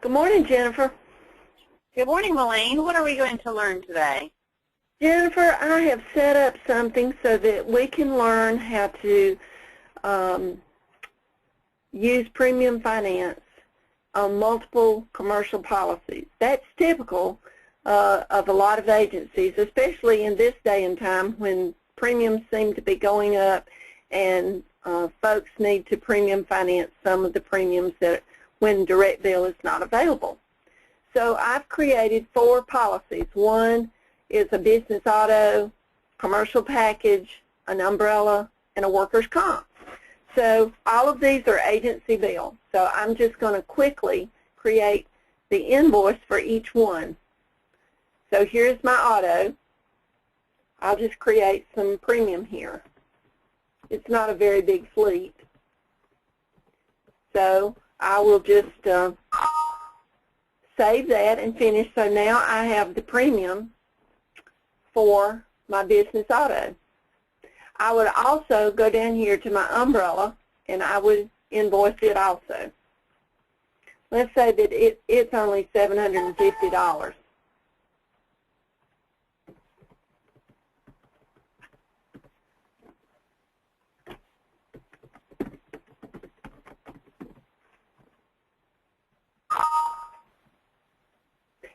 Good morning, Jennifer. Good morning, Melaine. What are we going to learn today? Jennifer, I have set up something so that we can learn how to use premium finance on multiple commercial policies. That's typical of a lot of agencies, especially in this day and time when premiums seem to be going up and folks need to premium finance some of the premiums that when direct bill is not available. So I've created 4 policies. One is a business auto, commercial package, an umbrella, and a workers' comp. So all of these are agency bills. So I'm just going to quickly create the invoice for each one. So here's my auto. I'll just create some premium here. It's not a very big fleet. So I will just save that and finish. So now I have the premium for my business auto. I would also go down here to my umbrella and I would invoice it also. Let's say that it's only $750.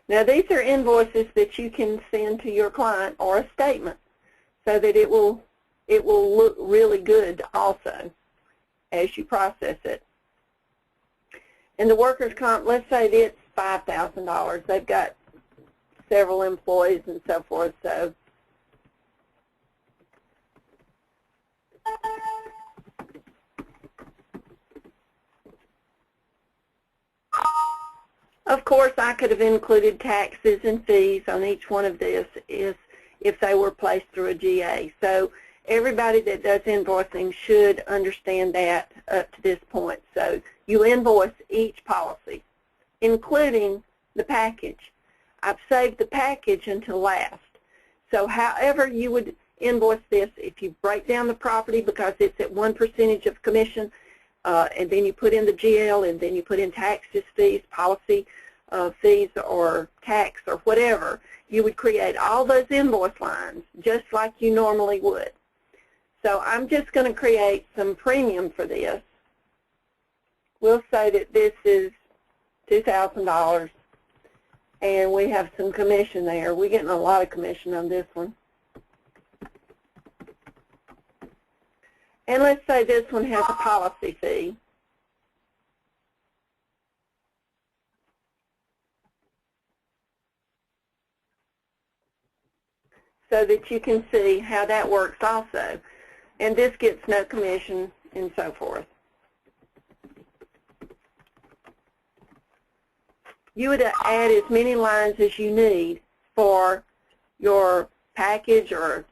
Now these are invoices that you can send to your client or a statement so that it will look really good also as you process it. And the workers' comp, let's say that it's $5,000. They've got several employees and so forth. So of course, I could have included taxes and fees on each one of this if they were placed through a GA. So everybody that does invoicing should understand that up to this point. So you invoice each policy, including the package. I've saved the package until last. So however you would invoice this, if you break down the property because it's at 1% of commission, and then you put in the GL, and then you put in taxes, fees, policy fees, or tax, or whatever, you would create all those invoice lines just like you normally would. So I'm just going to create some premium for this. We'll say that this is $2,000, and we have some commission there. We're getting a lot of commission on this one. And let's say this one has a policy fee. So that you can see how that works also. And this gets no commission and so forth. You would add as many lines as you need for your package or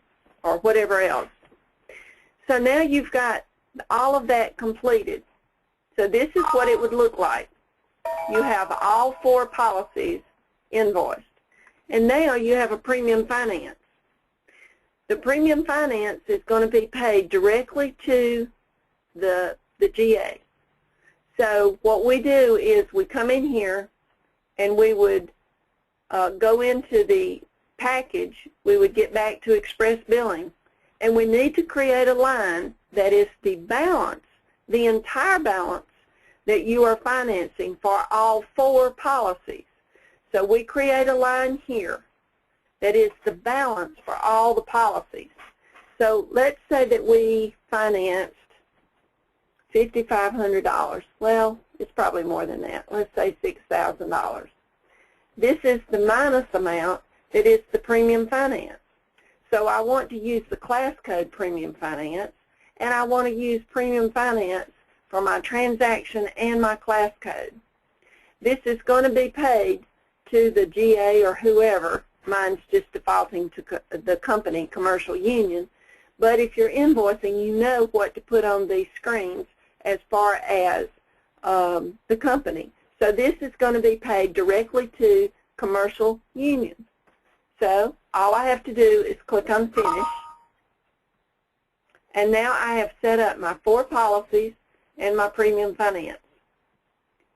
whatever else. So now you've got all of that completed. So this is what it would look like. You have all 4 policies invoiced. And now you have a premium finance. The premium finance is going to be paid directly to the GA. So what we do is we come in here and we would go into the package. We would get back to express billing. And we need to create a line that is the balance, the entire balance that you are financing for all 4 policies. So we create a line here that is the balance for all the policies. So let's say that we financed $5,500. Well, it's probably more than that. Let's say $6,000. This is the minus amount that is the premium finance. So I want to use the class code premium finance, and I want to use premium finance for my transaction and my class code. This is going to be paid to the GA or whoever. Mine's just defaulting to the company, Commercial Union. But if you're invoicing, you know what to put on these screens as far as the company. So this is going to be paid directly to Commercial Union. So all I have to do is click on Finish. And now I have set up my 4 policies and my premium finance.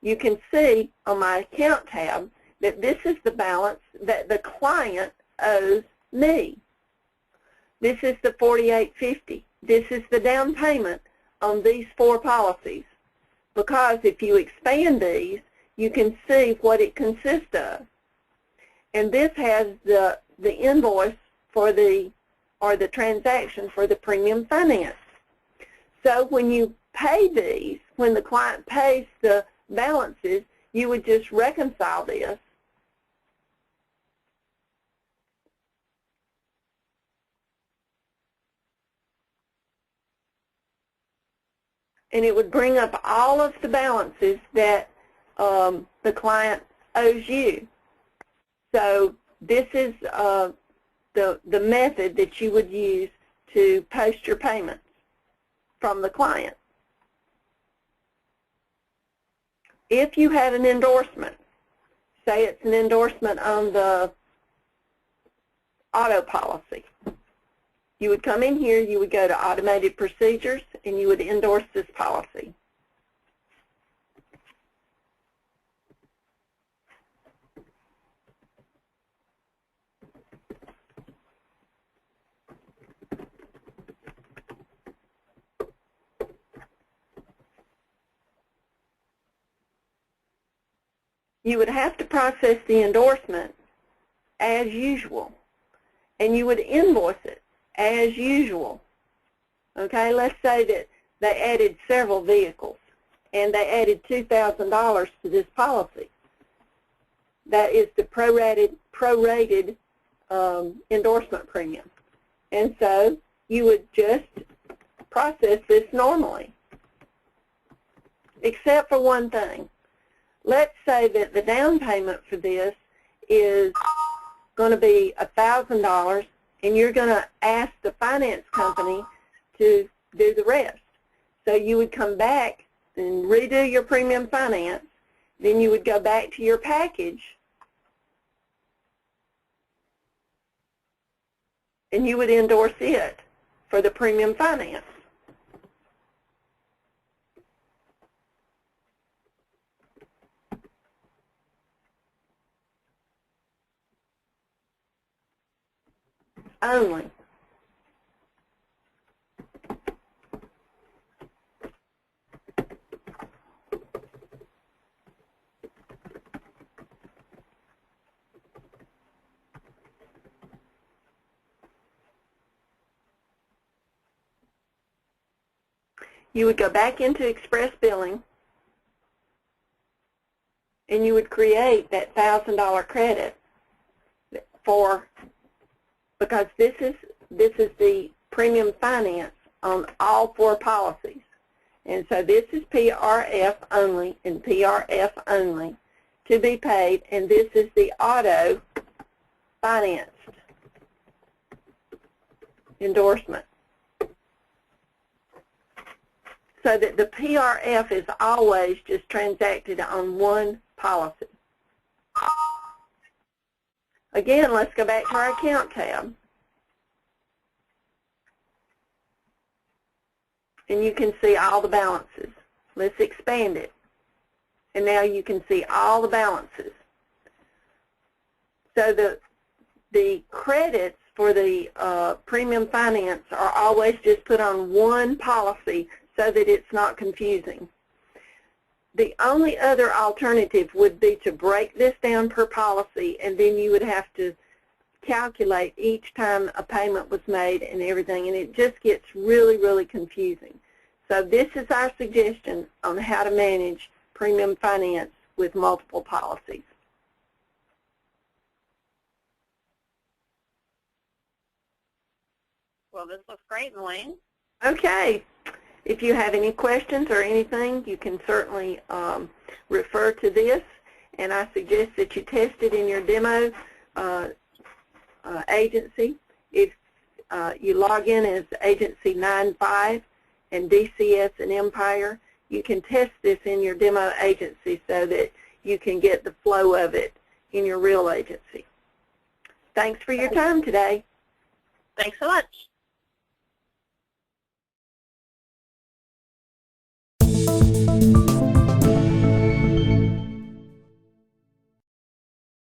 you can see on my account tab that this is the balance that the client owes me. This is the $48.50. This is the down payment on these 4 policies. Because if you expand these, you can see what it consists of. And this has the invoice for the transaction for the premium finance. So when you pay these, when the client pays the balances, you would just reconcile this. And it would bring up all of the balances that the client owes you. So this is the method that you would use to post your payments from the client. If you had an endorsement, say it's an endorsement on the auto policy, you would come in here, you would go to Automated Procedures, and you would endorse this policy. You would have to process the endorsement as usual, and you would invoice it as usual. Okay, let's say that they added several vehicles and they added $2,000 to this policy. That is the prorated endorsement premium. And so you would just process this normally, except for one thing. Let's say that the down payment for this is going to be $1,000, and you're going to ask the finance company to do the rest. So you would come back and redo your premium finance. Then you would go back to your package, and you would endorse it for the premium finance. Only. You would go back into Express Billing, and you would create that $1,000 credit because this is the premium finance on all 4 policies. And so this is PRF only and PRF only to be paid, and this is the auto financed endorsement. So that the PRF is always just transacted on one policy. Again, let's go back to our account tab. And you can see all the balances. Let's expand it. And now you can see all the balances. So the credits for the premium finance are always just put on one policy so that it's not confusing. The only other alternative would be to break this down per policy, and then you would have to calculate each time a payment was made and everything, and it just gets really, really confusing. So this is our suggestion on how to manage premium finance with multiple policies. Well, this looks great, Elaine. Okay. If you have any questions or anything, you can certainly refer to this, and I suggest that you test it in your demo agency. If you log in as Agency 95 and DCS and Empire, you can test this in your demo agency so that you can get the flow of it in your real agency. Thanks for your time today. Thanks so much.